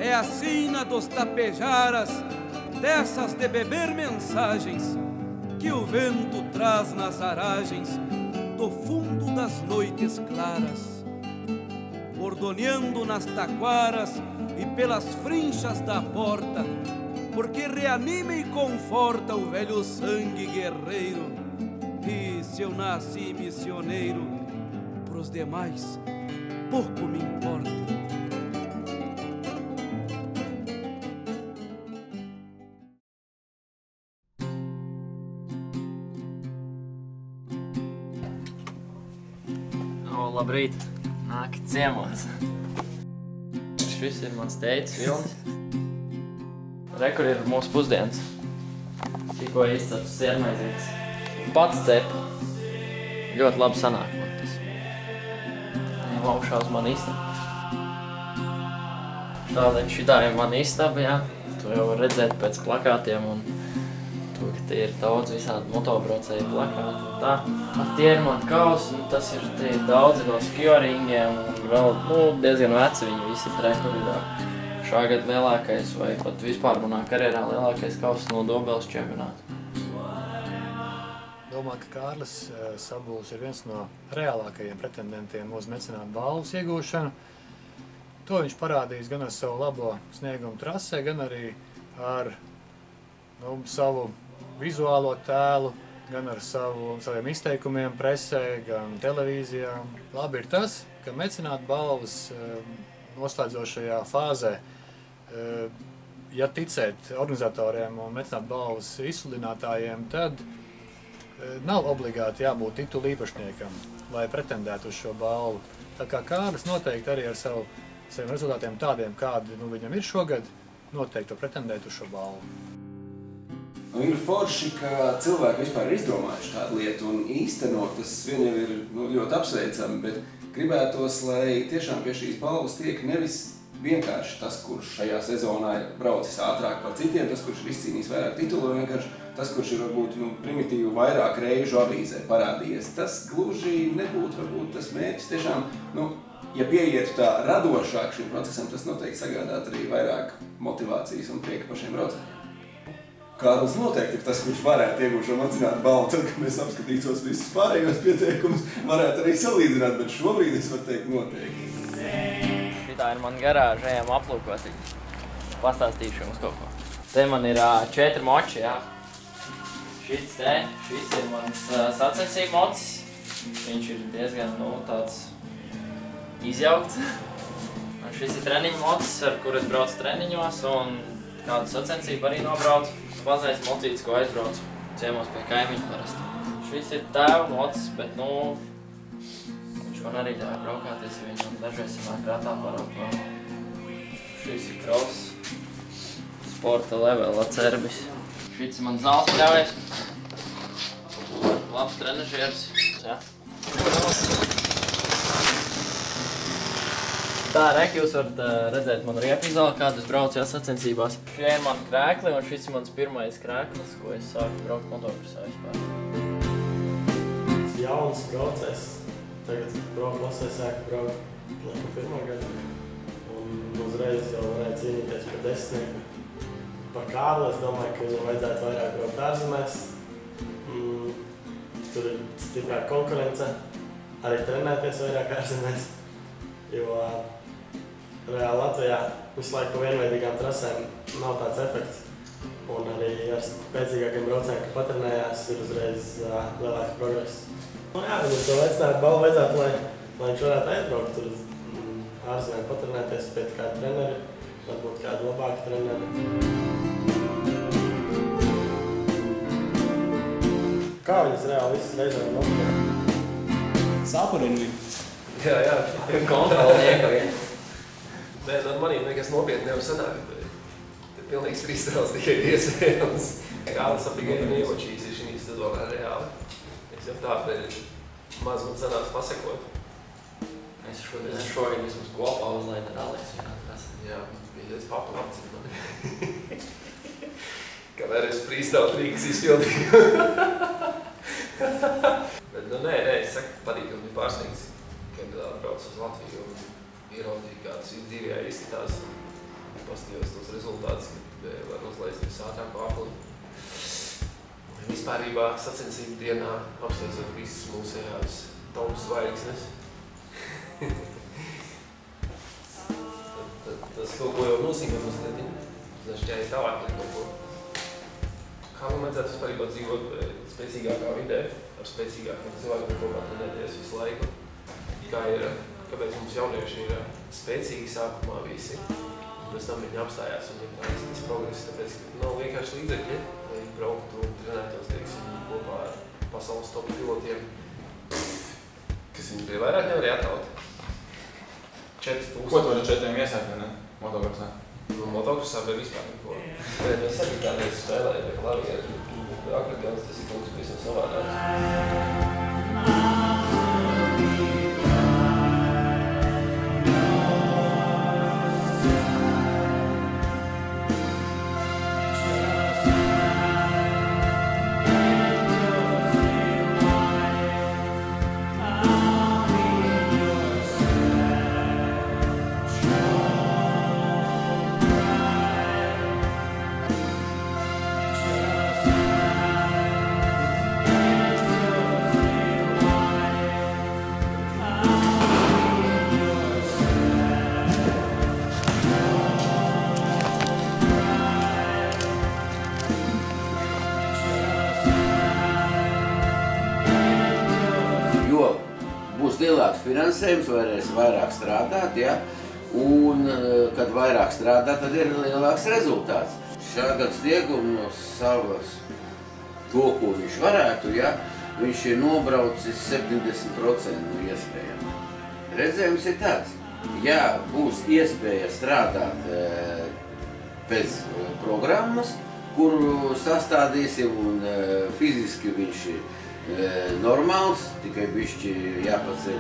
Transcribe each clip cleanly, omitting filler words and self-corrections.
É a sina dos tapejaras, dessas de beber mensagens, que o vento traz nas aragens do fundo das noites claras, bordoneando nas taquaras e pelas frinchas da porta, porque reanima e conforta o velho sangue guerreiro. E se eu nasci missioneiro, pros demais pouco me importa. Labrīt, nāki ciemos. Šis ir mans teicis Vilnis. Re, kur ir mūsu pusdienas. Tikko izcepts siermaizītes. Pats cepa. Ļoti labi sanāk man tas. Augšā uz mani istabu. Šitā ir mana istaba, jā. To jau var redzēt pēc plakātiem un to, ka tie ir daudz visādi motobraucēju plakāti un tā. Tie ir mani kausi, un tas ir daudzi no skioringiem un vēl diezgan veci viņi visi ir rekordā. Šā gada lielākais vai pat vispār manā karjerā lielākais kausis no Dobeles čempionāta. Domāju, ka Kārlis Sabuls ir viens no reālākajiem pretendentiem uz mecenāta balvas iegūšanu. To viņš parādījis gan ar savu labo sniegumu trasē, gan arī ar savu vizuālo tēlu, gan ar saviem izteikumiem presē, gan televīzijā. Labi ir tas, ka mecenāta balvas noslēdzošajā fāzē, ja ticēt organizatoriem un mecenāta balvas izsludinātājiem, tad nav obligāti jābūt titulu īpašniekam, lai pretendētu uz šo balvu. Tā kā Kārlis noteikti arī ar saviem rezultātiem tādiem, kādi viņam ir šogad, noteikti pretendēt uz šo balvu. Ir forši, ka cilvēki vispār ir izdomājuši tādu lietu un īstenot, tas viņam ir ļoti apsveicami, bet gribētos, lai tiešām pie šīs balvas tiek nevis vienkārši tas, kurš šajā sezonā ir braucis ātrāk par citiem, tas, kurš ir izcīnījis vairāk titulu, vienkārši tas, kurš ir varbūt primitīvi vairāk reižu avīzē parādījies. Tas gluži nebūtu varbūt tas mērķis. Tiešām, ja pieietu tā radošāk šim procesam, tas noteikti sagādāt arī vairāk motivācijas un prieka pašiem braucējiem. Kārlis noteikti ir tas, kurš varētu iegūt šo mecenāta balvu, tad, kad mēs apskatītos visus pārējos pieteikumus, varētu arī salīdzināt, bet šobrīd es varu teikt noteikti. Šitā ir man garāža, ejam aplūkot, pastāstīšu jums kaut ko. Te man ir 4 moči, jā. Šis ir mans sacensību mocis. Viņš ir diezgan, tāds izjaukts. Un šis ir treniņu mocis, ar kur es braucu treniņos un kādu sacensību arī nobraucu. Mazais mocītis, ko aizbraucu ciemos pie kaimiņu parasti. Šis ir tēva mocis, bet, viņš man arī ļauj braukāties, ja viņš man dažreiz sanāk rātā paraukt. Šis ir cross, sporta level Acerbis. Šis ir mans zāles pļaujies. Labs trenažieris. Jā. Tā, rek, jūs varat redzēt manu riepu izoli, kādu es braucu sacensībās. Šie ir mani krēkli, un šis ir mans pirmais krēklis, ko es sāku braukt motokrosā vispār. Jauns braucējs. Tagad klasē sāku braukt pirmā gada. Un uzreiz jau varēja cīnīties par desmitnieku. Par Kārli es domāju, ka viņam vajadzētu vairāk braukt ārzemēs. Tur ir stiprāka konkurence, arī trenēties vairāk ārzemēs. Jo reāli Latvijā visu laiku pa vienveidīgām trasēm nav tāds efekts. Un arī ar spēcīgākiem braucējiem, ka patrenējās, ir uzreiz lielāks progress. Jā, viņam to balvu vajadzētu, lai viņš varētu aizbraukt tur uz ārzemēm patrenēties pēc kādu treneri, varbūt kādu labāku treneri. Kā viņas reāli visas reizēm notiek? Sāparina viņu. Jā. Kontrolnieka vien. Nē, ar manīm nekas nopietni nevar sanākt. Te pilnīgs freestyles tikai iespējams. Kārlis apigēja un ievočīs ir šī sezonā reāli. Es jau tā maz man sanāca pasakot. Es šogad vismaz kopā uzlaidu ar Aleksu. Jā, bija tāds papa labcīt mani. Kamēr es freestyle trīkas izpildīju. Bet, nē, es saku, patīkami bija pārsniegts, kad braucu uz Latviju un ieraudzīju, kā tas dzīvijā izskatās. paskatījos tos rezultātus, kad var uzlaist visātrāko apli. Vispārībā sacensību dienā apsveicot visas mūsējās tautas zvaigznes. Tas kaut ko jau nozīmē mazliet, šķēja tālāk ar kaut ko. Kā man vajadzētu vispārībā dzīvot spēcīgākā vidē, ar spēcīgākiem cilvēkiem kopā trenēties visu laiku? Kāpēc mums jaunieši ir spēcīgi sākumā visi, un pēc tam viņi apstājās un ir tas progress, tāpēc, ka nav vienkārši līdzekļi, lai brauktu un trenētos, teiksim, kopā ar pasaules top pilotiem, kas viņi bija vairāk nevarēja atraut. 4000. Ko tu ar 4 iesākt, ne? Motokrosā? Motokrosā bija vispār neko. Es arī kādreiz spēlēju vai klavieru, akordeons, tas ir kaut kas visam savādāks. Būs lielāks finansējums, varēs vairāk strādāt, ja? Un, kad vairāk strādā, tad ir lielāks rezultāts. Šā gada snieguma no savas to, ko viņš varētu, ja? Viņš ir nobraucis 70% no iespējām. Redzējums ir tāds, ja būs iespēja strādāt pēc programmas, kuru sastādīsim un fiziski viņš ir normāls, tikai bišķi jāpaceļ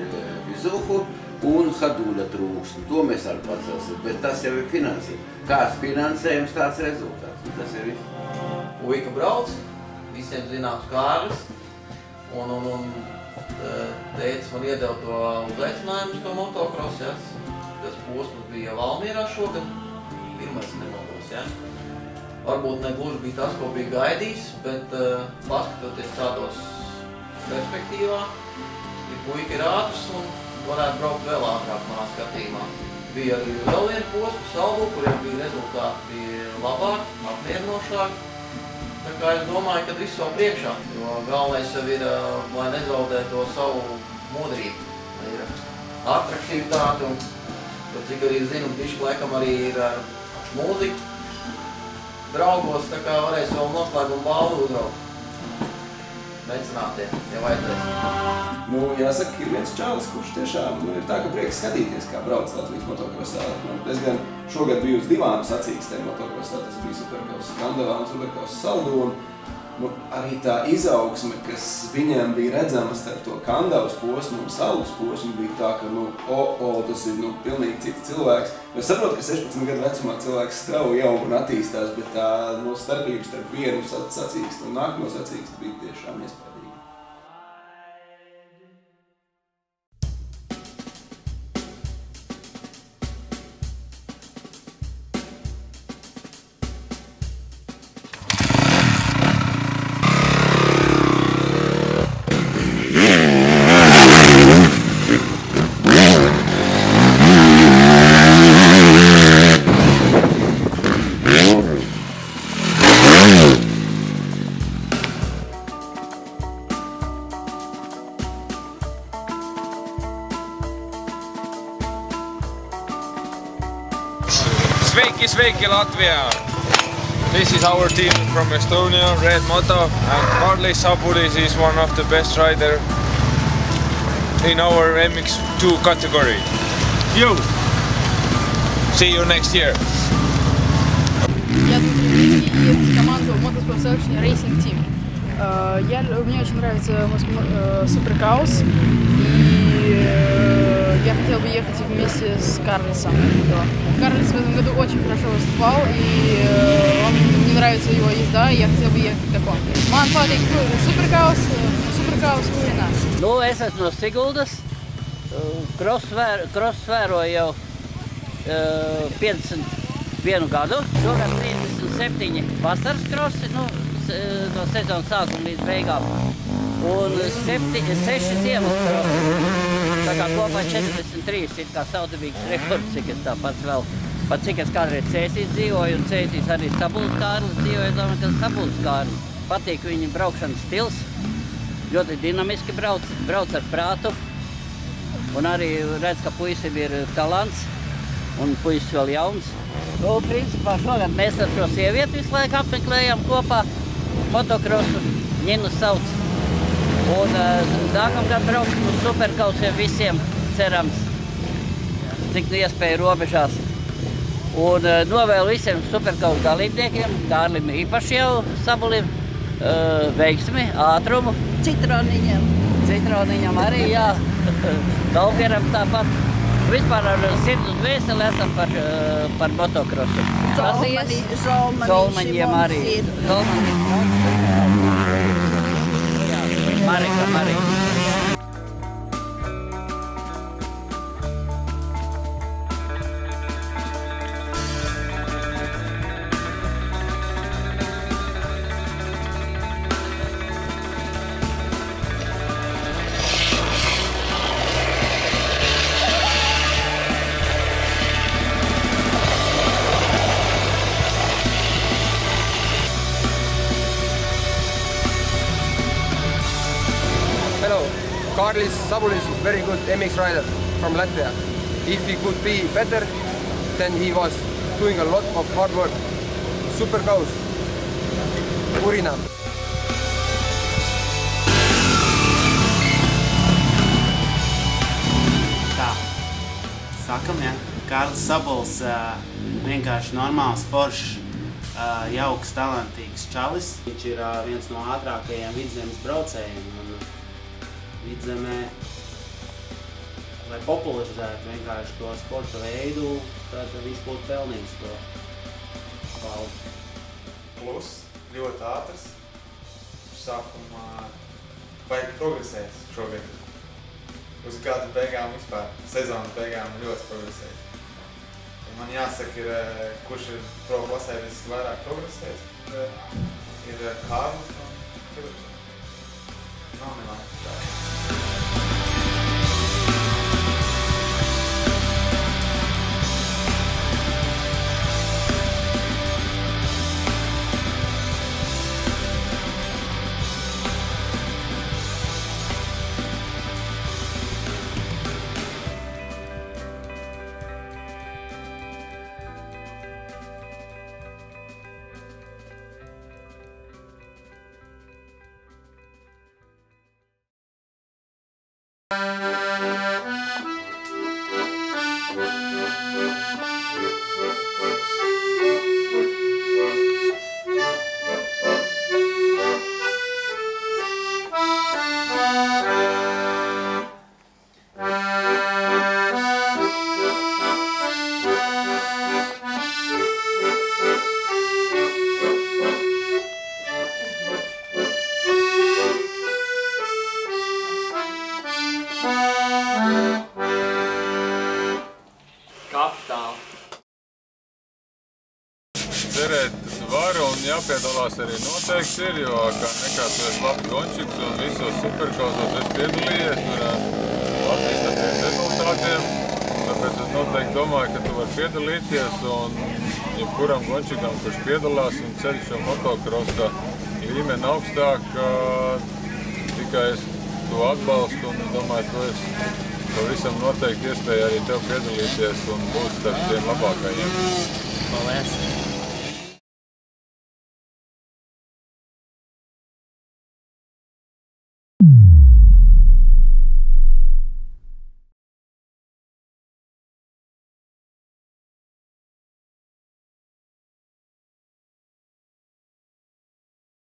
vizuhu un haduļa trūkst. To mēs arī pacelsim, bet tas jau ir finansējums. Kāds finansējums, tāds rezultāts. Tas ir viss. Puika brauc, visiem zināms Kārlis, un tētis man iedeva to uzaicinājumu to motokrosu, ja? Tas posms bija Valmierā šogad, pirmais nemaldos, ja? Varbūt ne gluži bija tas, ko bija gaidījis, bet paskatoties tādos perspektīvā, ja puika ir ātrs un varētu braukt vēl ātrāk manā skatījumā. Bija arī vēl viena posma Salvu, kuriem bija rezultāti bija labāk, apmierinošāk. Tā kā es domāju, ka viss vēl priekšā, jo galvenais jau ir, lai nezaudē to savu modrību. Ir atraktivitāte un, cik arī zinu, bišķi laikam arī ir ar mūziku draugos, tā kā varēs vēl noslēgumu balvu uzraukt. Mecenātiem, ja vajadzēs. Jāsaka, ir viens čalis, kurš tiešām ir tā, ka prieks skatīties, kā brauc Latvijas motokrosā. Es gan šogad biju uz 2 sacīkstēm motokrosā, tas bija Superkaus Skandavā un Superkaus Saldu. Arī tā izaugsme, kas viņiem bija redzama starp to Kandavas posmu un Saldas posmu, bija tā, ka tas ir pilnīgi cits cilvēks. Es saprotu, ka 16 gadu vecumā cilvēks strauji aug un attīstās, bet tā starpība starp vienu sacīkstu un nākamo sacīkstu bija tiešām iespējīga. Sveiki Latvia! This is our team from Estonia, Red Moto, and Harley Sabulis is one of the best riders in our MX2 category. Yo! See you next year! Я Дмитрий и команду Motorsport Selection Racing Team. Мне очень нравится Суперкаус, и я хотел бы ехать вместе с Карлисом. Карлис в этом году очень хорошо выступал, и мне нравится его езда, и я хотел бы ехать как он. Man patīk Superkaus kurina. Es esmu no Siguldas, krosu vēroju jau 50 vienu gadu. Šogad 37 vasaras krosi, no sezonas sākuma līdz beigām. Un 6 ziemas krosi. Tā kā kopā 43 ir kā savdabīgs rekords, cik es tā pats vēl. Pat cik es kādreiz Cēsīs dzīvoju, un Cēsīs arī Sabuls Kārlis dzīvoju, es domāju, ka Sabuls Kārlis. Patīk viņa braukšanas stils, ļoti dinamiski brauc ar prātu. Un arī redz, ka puisim ir talants, un puisis vēl jauns. Nu, principā šogad mēs ar šo sievieti visu laiku apmeklējam kopā motokrosu, Ņinu sauc. Un nākamgad brauksim uz superkausiem visiem, cerams, cik iespēja robežās. Un novēlu visiem superkausu dalībniekiem, Kārlim īpaši jau Sabulim, veiksmi, ātrumu. Citroniņam arī, jā. Daugeram tāpat. Vispār ar sirds un dvēseli esam par motokrosu. Zolmaņiem arī. Marika. Hello, Kārlis Sabulis is very good MX rider from Latvia. If he could be better, then he was doing a lot of hard work. Superkaus, Urina. Tā, sakam, ja, Kārlis Sabuls vienkārši normāls, foršs, jauks, talantīgs čalis. Viņš ir viens no ātrākajiem vidzemes braucējiem. Vidzemē, lai popularizētu vienkārši to sporta veidu, tad viņš būtu pelnījis to balvu. Plus, ļoti ātrs. Sākumā vajag progresēt šogad. Uz gada beigām vispār, sezonas beigām ļoti progresēt. Man jāsaka, kurš ir pro klasē visvairāk progresējis, ir Kārlis un Filips. Nav nevajag. Cerēt var un jāpiedalās arī noteikti ir, jo kā nekā tu esi labs gončiks un visos superkausos esi piedalījies ar attīstāties rezultātiem. Tāpēc es noteikti domāju, ka tu vari piedalīties un jebkuram gončikam, kurš piedalās un ceļ šo motokrosa līmeni augstāk, tikai es to atbalstu un domāju, tu esi pavisam noteikti iespēja arī tev piedalīties un būt starp tiem labākajiem. Paldies!